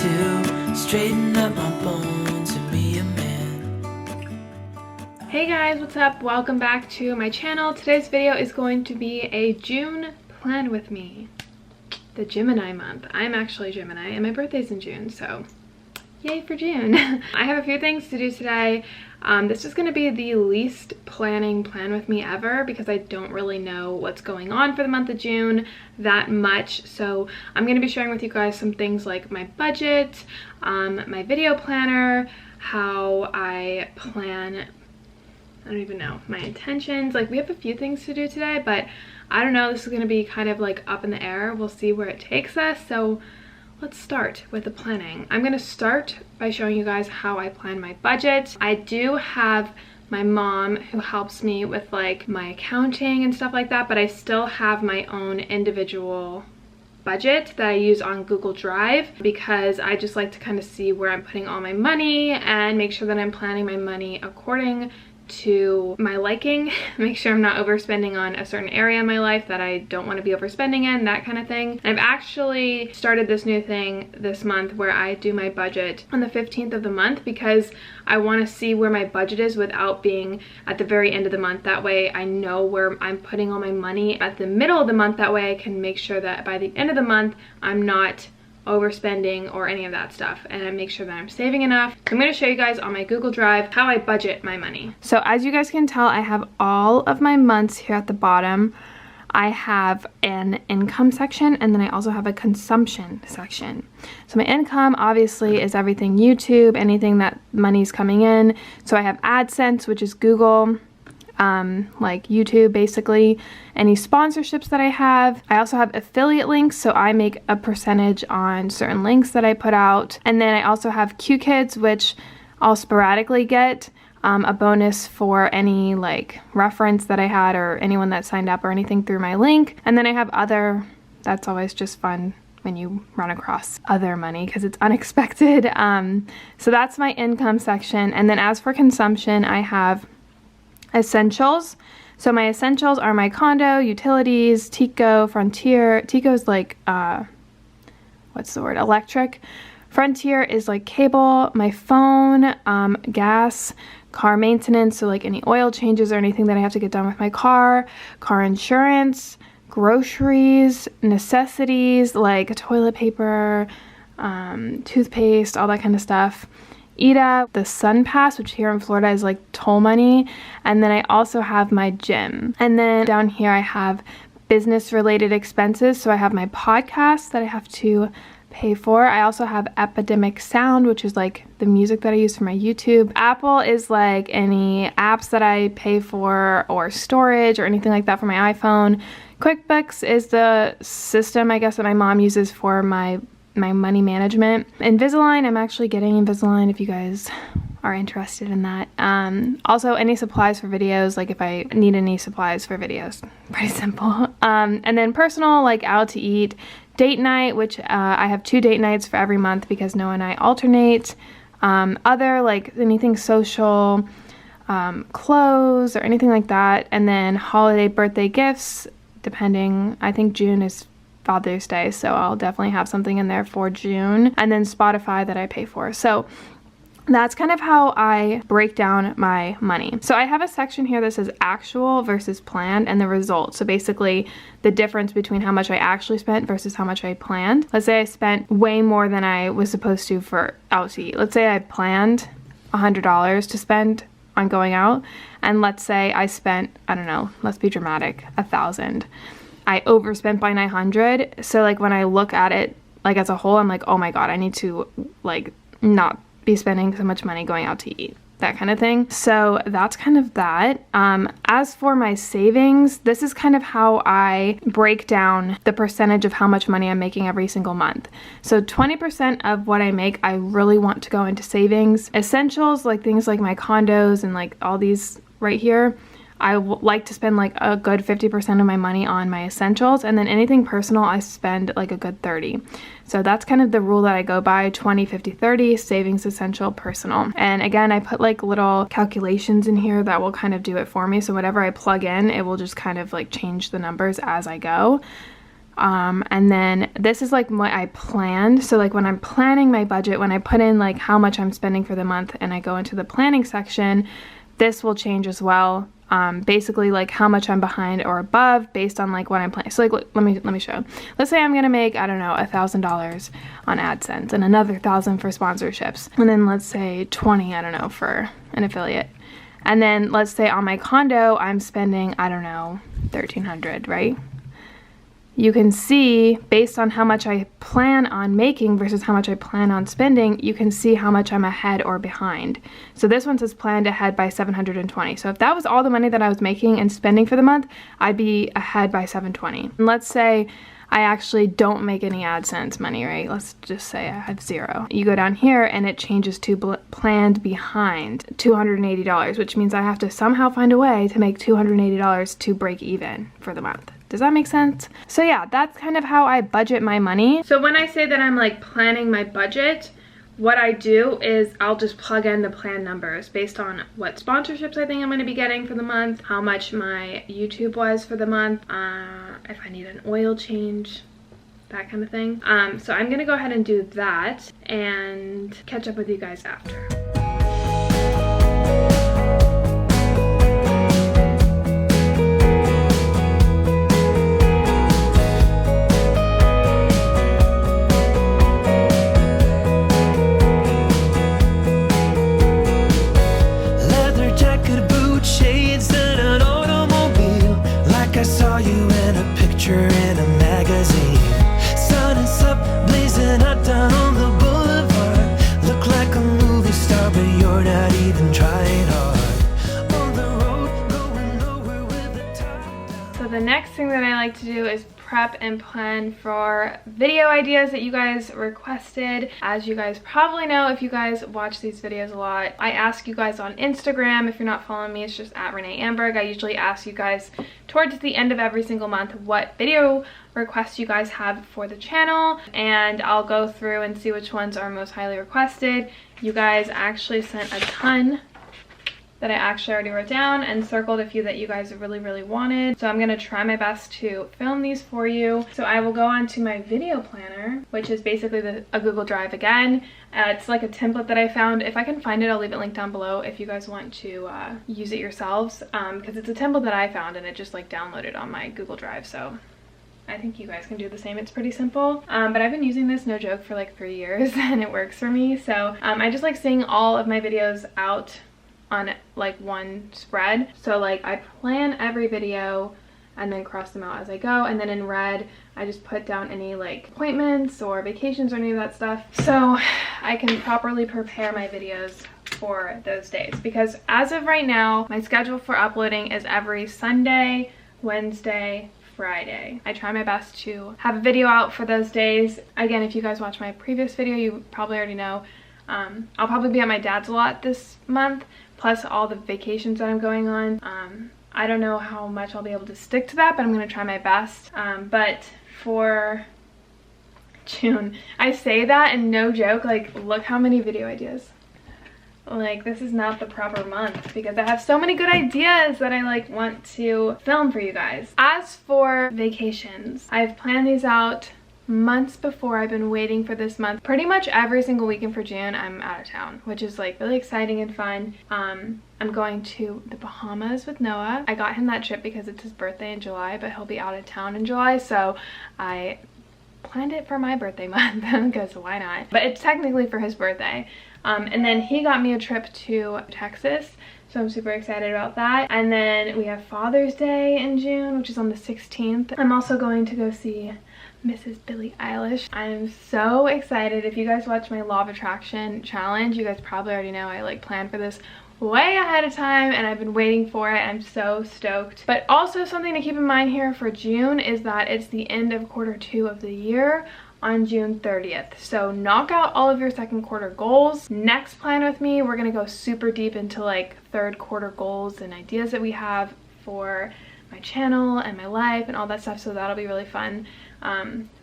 to straighten up my bones and be a man. Hey guys, what's up? Welcome back to my channel. Today's video is going to be a June plan with me. The Gemini month. I'm actually Gemini and my birthday's in June, so yay for June. I have a few things to do today. This is going to be the least planning plan with me ever because I don't really know what's going on for the month of June that much. So I'm going to be sharing with you guys some things like my budget, my video planner, how I plan, I don't even know, my intentions. Like, we have a few things to do today, but I don't know, this is going to be kind of like up in the air. We'll see where it takes us. So let's start with the planning. I'm going to start by showing you guys how I plan my budget. I do have my mom who helps me with like my accounting and stuff like that, but I still have my own individual budget that I use on Google Drive because I just like to kind of see where I'm putting all my money and make sure that I'm planning my money according to my liking, make sure I'm not overspending on a certain area in my life that I don't want to be overspending in, that kind of thing. I've actually started this new thing this month where I do my budget on the 15th of the month because I want to see where my budget is without being at the very end of the month. That way I know where I'm putting all my money at the middle of the month. That way I can make sure that by the end of the month I'm not overspending or any of that stuff, and I make sure that I'm saving enough. I'm going to show you guys on my Google Drive how I budget my money. So as you guys can tell, I have all of my months here at the bottom. I have an income section and then I also have a consumption section. So my income obviously is everything YouTube, anything that money's coming in. So I have AdSense, which is Google, like YouTube, basically any sponsorships that I have. I also have affiliate links, so I make a percentage on certain links that I put out. And then I also have QKids, which I'll sporadically get a bonus for any like reference that I had or anyone that signed up or anything through my link. And then I have other, that's always just fun when you run across other money because it's unexpected. So that's my income section. And then as for consumption, I have essentials. So my essentials are my condo, utilities, Tico, Frontier. Tico is like, what's the word? Electric. Frontier is like cable, my phone, gas, car maintenance. So like any oil changes or anything that I have to get done with my car insurance, groceries, necessities like toilet paper, toothpaste, all that kind of stuff. ETA, the Sun Pass, which here in Florida is like toll money, and then I also have my gym. And then down here I have business related expenses, so I have my podcast that I have to pay for. I also have Epidemic Sound, which is like the music that I use for my YouTube. Apple is like any apps that I pay for or storage or anything like that for my iPhone. QuickBooks is the system I guess that my mom uses for my money management. Invisalign, I'm actually getting Invisalign if you guys are interested in that. Also any supplies for videos, like if I need any supplies for videos, pretty simple. And then personal, like out to eat, date night, which I have 2 date nights for every month because Noah and I alternate. Other, like anything social, clothes or anything like that. And then holiday birthday gifts, depending, I think June is Father's Day, so I'll definitely have something in there for June. And then Spotify that I pay for. So that's kind of how I break down my money. So I have a section here that says actual versus planned and the result. So basically the difference between how much I actually spent versus how much I planned. Let's say I spent way more than I was supposed to for out to eat. Let's say I planned $100 to spend on going out, and let's say I spent, I don't know, let's be dramatic, $1,000. I overspent by 900. So like when I look at it like as a whole, I'm like, oh my God, I need to like not be spending so much money going out to eat, that kind of thing. So that's kind of that. As for my savings, this is kind of how I break down the percentage of how much money I'm making every single month. So 20% of what I make, I really want to go into savings. Essentials, like things like my condos and like all these right here, I like to spend like a good 50% of my money on my essentials, and then anything personal I spend like a good 30. So that's kind of the rule that I go by: 20, 50, 30, savings, essential, personal. And again, I put like little calculations in here that will kind of do it for me. So whatever I plug in, it will just kind of like change the numbers as I go. And then this is like what I planned. So like when I'm planning my budget, when I put in like how much I'm spending for the month and I go into the planning section, this will change as well. Basically like how much I'm behind or above based on like what I'm planning. So like let me show. Let's say I'm gonna make, I don't know, $1,000 on AdSense and another 1,000 for sponsorships, and then let's say 20, I don't know, for an affiliate. And then let's say on my condo I'm spending, I don't know, 1,300, right? You can see based on how much I plan on making versus how much I plan on spending, you can see how much I'm ahead or behind. So this one says planned ahead by 720. So if that was all the money that I was making and spending for the month, I'd be ahead by 720. And let's say I actually don't make any AdSense money, right? Let's just say I have 0. You go down here and it changes to planned behind, $280, which means I have to somehow find a way to make $280 to break even for the month. Does that make sense? So yeah, that's kind of how I budget my money. So when I say that I'm like planning my budget, what I do is I'll just plug in the plan numbers based on what sponsorships I think I'm going to be getting for the month, how much my YouTube was for the month, if I need an oil change, that kind of thing. So I'm going to go ahead and do that and catch up with you guys after. In a magazine, sun is up, blazing hot down on the boulevard. Look like a movie star, but you're not even trying hard. On the road, going nowhere with the top down. So the next thing that I like to do is prep and plan for video ideas that you guys requested. As you guys probably know, if you guys watch these videos a lot, I ask you guys on Instagram. If you're not following me, it's just at Renee Amberg. I usually ask you guys towards the end of every single month what video requests you guys have for the channel, and I'll go through and see which ones are most highly requested. You guys actually sent a ton that I actually already wrote down and circled a few that you guys really wanted. So I'm gonna try my best to film these for you. So I will go on to my video planner, which is basically a Google Drive again. It's like a template that I found. If I can find it, I'll leave it linked down below if you guys want to use it yourselves, because it's a template that I found and it just like downloaded on my Google Drive. So I think you guys can do the same. It's pretty simple, but I've been using this, no joke, for like 3 years and it works for me. So I just like seeing all of my videos out on like one spread. So like I plan every video and then cross them out as I go, and then in red I just put down any like appointments or vacations or any of that stuff, so I can properly prepare my videos for those days. Because as of right now, my schedule for uploading is every Sunday, Wednesday, Friday. I try my best to have a video out for those days. Again, if you guys watch my previous video, you probably already know I'll probably be at my dad's a lot this month, plus all the vacations that I'm going on. I don't know how much I'll be able to stick to that, but I'm going to try my best. But for June, I say that and no joke, like look how many video ideas. Like this is not the proper month because I have so many good ideas that I like want to film for you guys. As for vacations, I've planned these out months before. I've been waiting for this month. Pretty much every single weekend for June I'm out of town, which is like really exciting and fun. I'm going to the Bahamas with Noah. I got him that trip because it's his birthday in July, but he'll be out of town in July, so I planned it for my birthday month because why not? But it's technically for his birthday. And then he got me a trip to Texas, so I'm super excited about that. And then we have Father's Day in June, which is on the 16th. I'm also going to go see Mrs. Billie Eilish. I'm so excited. If you guys watch my Law of Attraction challenge, you guys probably already know I like planned for this way ahead of time and I've been waiting for it. I'm so stoked. But also something to keep in mind here for June is that it's the end of Q2 of the year on June 30th. So knock out all of your second quarter goals. Next plan with me, we're gonna go super deep into like third quarter goals and ideas that we have for my channel and my life and all that stuff, so that'll be really fun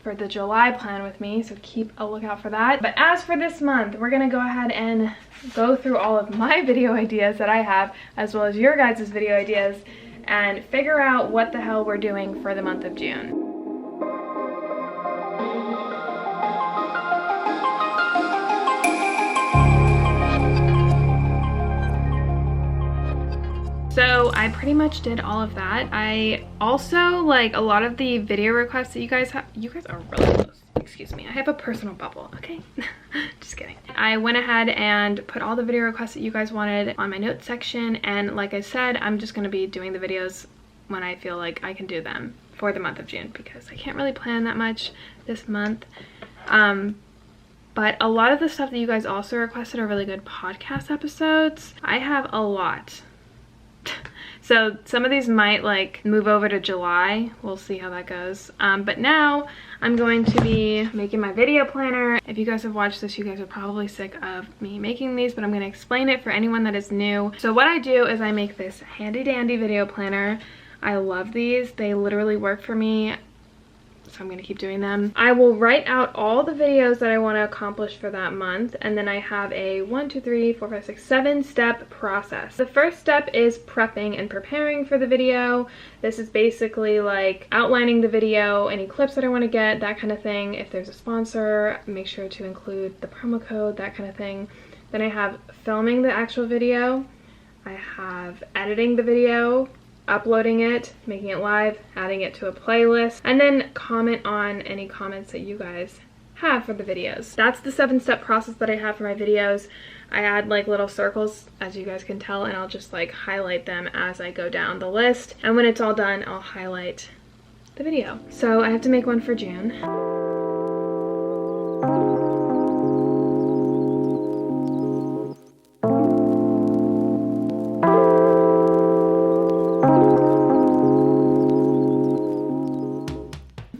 for the July plan with me, so keep a lookout for that. But as for this month, we're gonna go ahead and go through all of my video ideas that I have, as well as your guys' video ideas, and figure out what the hell we're doing for the month of June. I pretty much did all of that. I also, like, a lot of the video requests that you guys are really close. Excuse me, I have a personal bubble, okay? Just kidding. I went ahead and put all the video requests that you guys wanted on my notes section, and like I said, I'm just gonna be doing the videos when I feel like I can do them for the month of June, because I can't really plan that much this month. But a lot of the stuff that you guys also requested are really good podcast episodes. I have a lot. So some of these might like move over to July. We'll see how that goes. But now I'm going to be making my video planner. If you guys have watched this, you guys are probably sick of me making these, but I'm going to explain it for anyone that is new. So what I do is I make this handy dandy video planner. I love these. They literally work for me. So I'm going to keep doing them. I will write out all the videos that I want to accomplish for that month, and then I have a 7-step process. The first step is prepping and preparing for the video. This is basically like outlining the video, any clips that I want to get, that kind of thing. If there's a sponsor, make sure to include the promo code, that kind of thing. Then I have filming the actual video. I have editing the video, uploading it, making it live, adding it to a playlist, and then comment on any comments that you guys have for the videos. That's the 7-step process that I have for my videos. I add like little circles, as you guys can tell, and I'll just like highlight them as I go down the list. And when it's all done, I'll highlight the video. So I have to make one for June.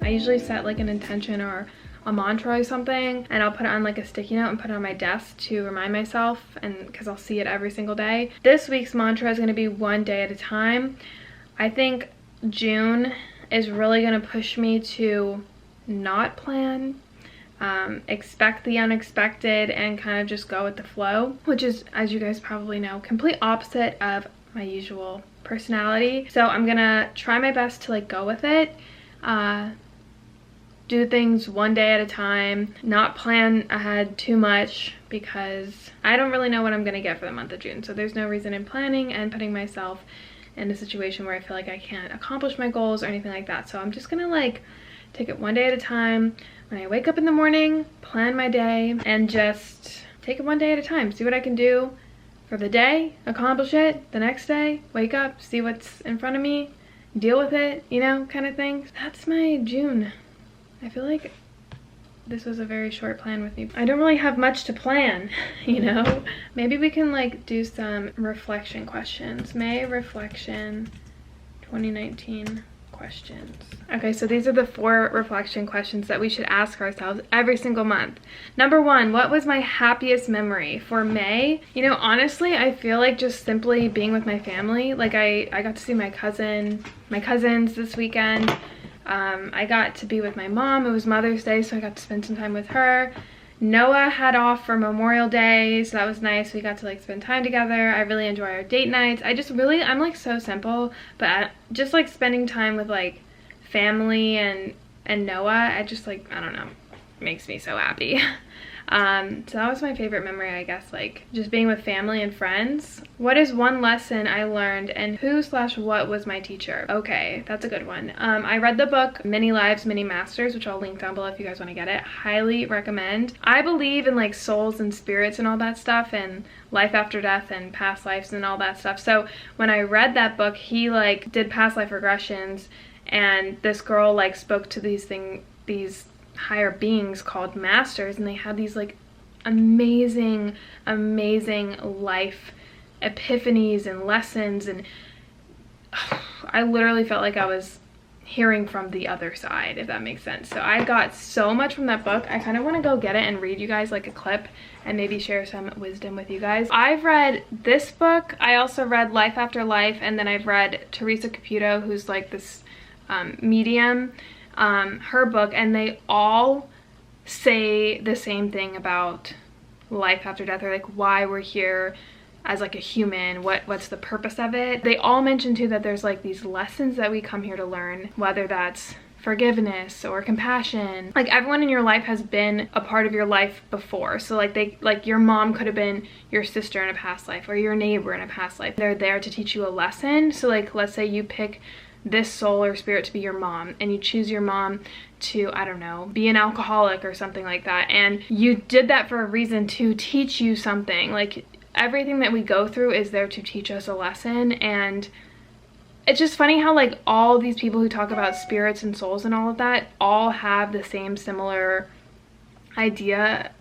I usually set like an intention or a mantra or something, and I'll put it on like a sticky note and put it on my desk to remind myself, and because I'll see it every single day. This week's mantra is going to be 1 day at a time. I think June is really going to push me to not plan, expect the unexpected, and kind of just go with the flow, which is, as you guys probably know, complete opposite of my usual personality. So I'm gonna try my best to like go with it, do things 1 day at a time, not plan ahead too much, because I don't really know what I'm gonna get for the month of June. So there's no reason in planning and putting myself in a situation where I feel like I can't accomplish my goals or anything like that. So I'm just gonna like take it 1 day at a time. When I wake up in the morning, plan my day, and just take it 1 day at a time. See what I can do for the day, accomplish it the next day, wake up, see what's in front of me, deal with it, you know, kind of thing. That's my June. I feel like this was a very short plan with me. I don't really have much to plan, you know? Maybe we can like do some reflection questions. May reflection 2019 questions. Okay, so these are the 4 reflection questions that we should ask ourselves every single month. Number 1, what was my happiest memory? For May, you know, honestly, I feel like just simply being with my family. Like I got to see my cousins this weekend. I got to be with my mom. It was Mother's Day, so I got to spend some time with her. Noah had off for Memorial Day, so that was nice. We got to like spend time together. I really enjoy our date nights. I'm like so simple, but just like spending time with like family and Noah, I just like, I don't know, makes me so happy. So that was my favorite memory, I guess, like just being with family and friends. What is one lesson I learned, and who/what was my teacher? Okay, that's a good one. I read the book Many Lives, Many Masters, which I'll link down below if you guys want to get it. Highly recommend. I believe in like souls and spirits and all that stuff, and life after death and past lives and all that stuff. So when I read that book, he like did past life regressions, and this girl like spoke to these higher beings called masters, and they had these like amazing life epiphanies and lessons, and I literally felt like I was hearing from the other side, if that makes sense. So I got so much from that book. I kind of want to go get it and read you guys like a clip and maybe share some wisdom with you guys. I've read this book. I also read Life After Life, and then I've read Teresa Caputo, who's like this medium, her book, and they all say the same thing about life after death, or like why we're here as like a human, what's the purpose of it. They all mention too that there's like these lessons that we come here to learn, whether that's forgiveness or compassion. Like, everyone in your life has been a part of your life before. So like your mom could have been your sister in a past life, or your neighbor in a past life. They're there to teach you a lesson. So like, let's say you pick this soul or spirit to be your mom, and you choose your mom to, I don't know, be an alcoholic or something like that, and you did that for a reason, to teach you something. Like, everything that we go through is there to teach us a lesson. And it's just funny how like all these people who talk about spirits and souls and all of that all have the same similar idea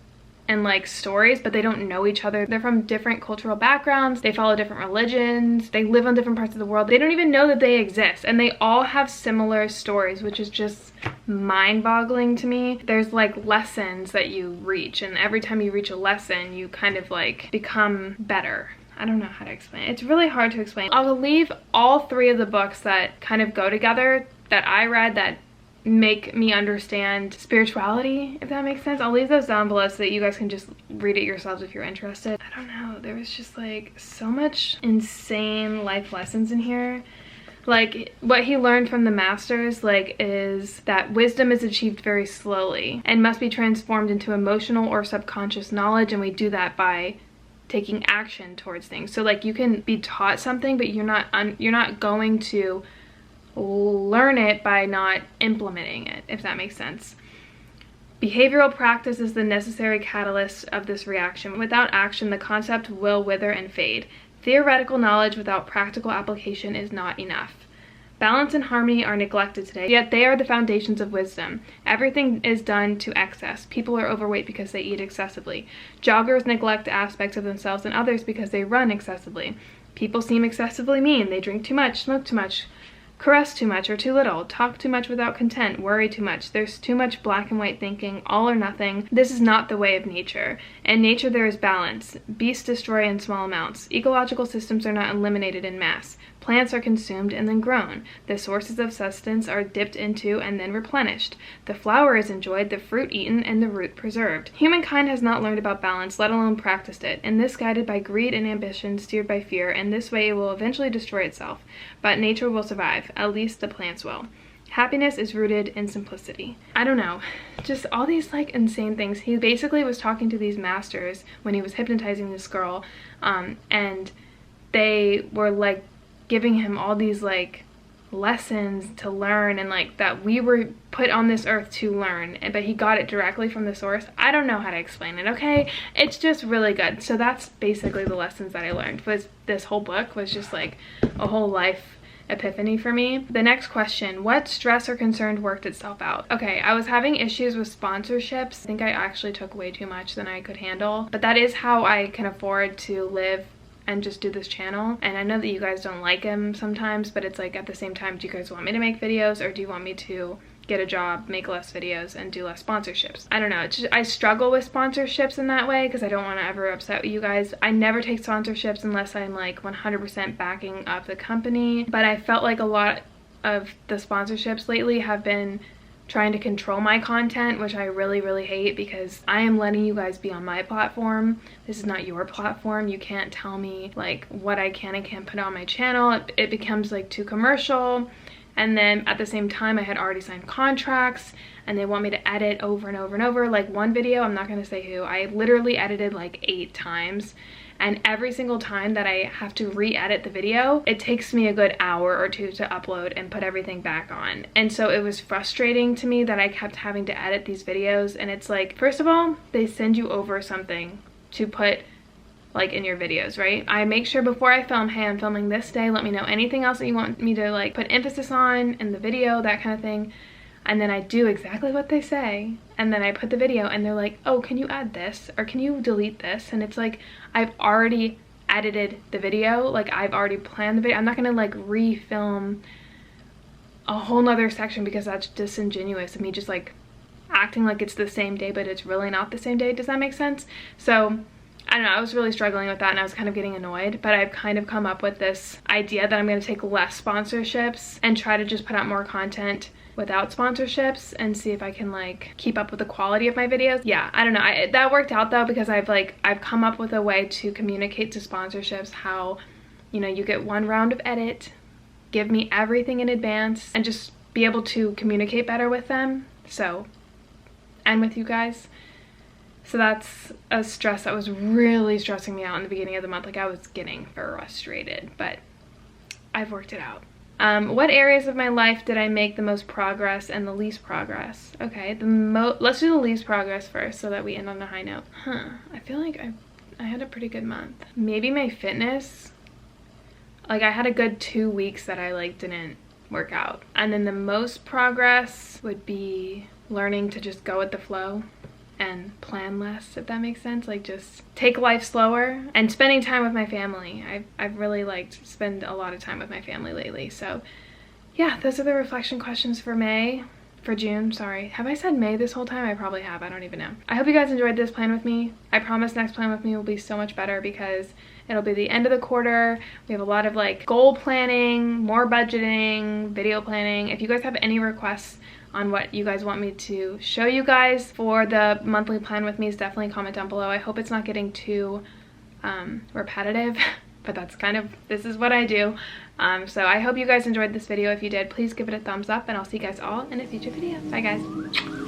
and like stories, but they don't know each other. They're from different cultural backgrounds, they follow different religions, they live on different parts of the world, they don't even know that they exist, and they all have similar stories, which is just mind-boggling to me. There's like lessons that you reach, and every time you reach a lesson you kind of like become better. I don't know how to explain it. It's really hard to explain. I'll leave all 3 of the books that kind of go together that I read that make me understand spirituality, if that makes sense. I'll leave those down below so that you guys can just read it yourselves if you're interested. I don't know, there was just like so much insane life lessons in here. Like, what he learned from the masters, like, is that wisdom is achieved very slowly and must be transformed into emotional or subconscious knowledge, and we do that by taking action towards things. So like, you can be taught something, but you're not going to learn it by not implementing it, if that makes sense. Behavioral practice is the necessary catalyst of this reaction. Without action, the concept will wither and fade. Theoretical knowledge without practical application is not enough. Balance and harmony are neglected today, yet they are the foundations of wisdom. Everything is done to excess. People are overweight because they eat excessively. Joggers neglect aspects of themselves and others because they run excessively. People seem excessively mean. They drink too much, smoke too much, caress too much or too little, talk too much without content, worry too much. There's too much black and white thinking, all or nothing. This is not the way of nature. In nature there is balance. Beasts destroy in small amounts. Ecological systems are not eliminated in mass. Plants are consumed and then grown. The sources of sustenance are dipped into and then replenished. The flower is enjoyed, the fruit eaten, and the root preserved. Humankind has not learned about balance, let alone practiced it. In this, guided by greed and ambition, steered by fear, in this way it will eventually destroy itself. But nature will survive. At least the plants will. Happiness is rooted in simplicity. I don't know, just all these like insane things. He basically was talking to these masters when he was hypnotizing this girl, and they were like giving him all these like lessons to learn, and like that we were put on this earth to learn, but he got it directly from the source. I don't know how to explain it, okay? It's just really good. So that's basically the lessons that I learned. Was this whole book was just like a whole life epiphany for me. The next question, what stress or concern worked itself out? Okay, I was having issues with sponsorships. I think I actually took way too much than I could handle, but that is how I can afford to live and just do this channel. And I know that you guys don't like him sometimes, but it's like, at the same time, do you guys want me to make videos, or do you want me to get a job, make less videos, and do less sponsorships? I don't know. It's just, I struggle with sponsorships in that way because I don't want to ever upset you guys. I never take sponsorships unless I'm like 100% backing up the company, but I felt like a lot of the sponsorships lately have been trying to control my content, which I really, really hate, because I am letting you guys be on my platform. This is not your platform. You can't tell me like what I can and can't put on my channel. It becomes like too commercial. And then at the same time, I had already signed contracts and they want me to edit over and over and over. Like one video, I'm not gonna say who, I literally edited like 8 times. And every single time that I have to re-edit the video, it takes me a good hour or 2 to upload and put everything back on. And so it was frustrating to me that I kept having to edit these videos. And it's like, first of all, they send you over something to put like in your videos, right? I make sure before I film, hey, I'm filming this day, let me know anything else that you want me to like put emphasis on in the video, that kind of thing. And then I do exactly what they say, and then I put the video and they're like, oh, can you add this, or can you delete this? And it's like, I've already edited the video, like I've already planned the video. I'm not gonna like re-film a whole nother section because that's disingenuous of me just like acting like it's the same day, but it's really not the same day. Does that make sense? So I don't know, I was really struggling with that and I was kind of getting annoyed, but I've kind of come up with this idea that I'm going to take less sponsorships and try to just put out more content without sponsorships and see if I can like keep up with the quality of my videos. Yeah, I don't know. That worked out though, because I've come up with a way to communicate to sponsorships how, you know, you get 1 round of edit, give me everything in advance, and just be able to communicate better with them, and with you guys. So that's a stress that was really stressing me out in the beginning of the month. Like, I was getting frustrated, but I've worked it out. What areas of my life did I make the most progress and the least progress? Okay, let's do the least progress first so that we end on a high note. I feel like I had a pretty good month. Maybe my fitness. Like, I had a good 2 weeks that I like didn't work out. And then the most progress would be learning to just go with the flow and plan less, if that makes sense. Like, just take life slower and spending time with my family. I've really liked to spend a lot of time with my family lately. So yeah, those are the reflection questions for June, sorry. Have I said May this whole time? I probably have, I don't even know. I hope you guys enjoyed this plan with me. I promise next plan with me will be so much better because it'll be the end of the quarter. We have a lot of like goal planning, more budgeting, video planning. If you guys have any requests on what you guys want me to show you guys for the monthly plan with me, definitely comment down below. I hope it's not getting too repetitive, but that's kind of, this is what I do. So I hope you guys enjoyed this video. If you did, please give it a thumbs up, and I'll see you guys all in a future video. Bye guys.